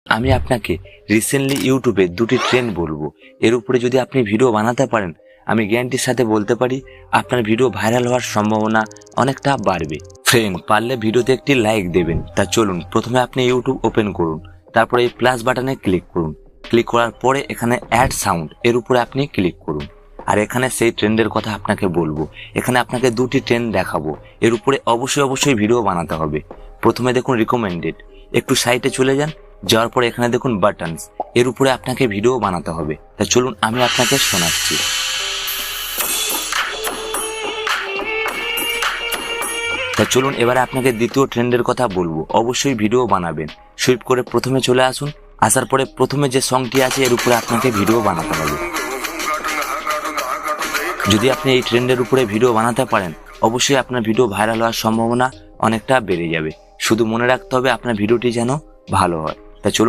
আমি আপনাকে রিসেন্টলি ইউটিউবে দুটি ট্রেন্ড বলবো। এর উপরে যদি আপনি ভিডিও বানাতে পারেন, আমি গ্যারান্টির সাথে বলতে পারি আপনার ভিডিও ভাইরাল হওয়ার সম্ভাবনা অনেকটা বাড়বে। ফ্রেন্ড, পারলে ভিডিওতে একটি লাইক দেবেন। তা চলুন, প্রথমে আপনি ইউটিউব ওপেন করুন, তারপরে এই প্লাস বাটনে ক্লিক করুন। ক্লিক করার পরে এখানে অ্যাড সাউন্ড এর উপরে আপনি ক্লিক করুন। আর এখানে সেই ট্রেন্ডের কথা আপনাকে বলবো। এখানে আপনাকে দুটি ট্রেন্ড দেখাবো, এর উপরে অবশ্যই ভিডিও বানাতে হবে। প্রথমে দেখুন রিকমেন্ডেড, একটু সাইটে চলে যান, যাওয়ার পরে এখানে দেখুন বাটনস, এর উপরে আপনাকে ভিডিও বানাতে হবে। তা চলুন আমি আপনাকে শোনাচ্ছি। তা চলুন এবারে আপনাকে দ্বিতীয় ট্রেন্ডের কথা বলবো। অবশ্যই ভিডিও বানাবেন। সুইপ করে প্রথমে চলে আসুন, আসার পরে প্রথমে যে সংটি আছে এর উপরে আপনাকে ভিডিও বানাতে হবে। যদি আপনি এই ট্রেন্ডের উপরে ভিডিও বানাতে পারেন, অবশ্যই আপনার ভিডিও ভাইরাল হওয়ার সম্ভাবনা অনেকটা বেড়ে যাবে। শুধু মনে রাখতে হবে আপনার ভিডিওটি যেন ভালো হয়। তা চলুন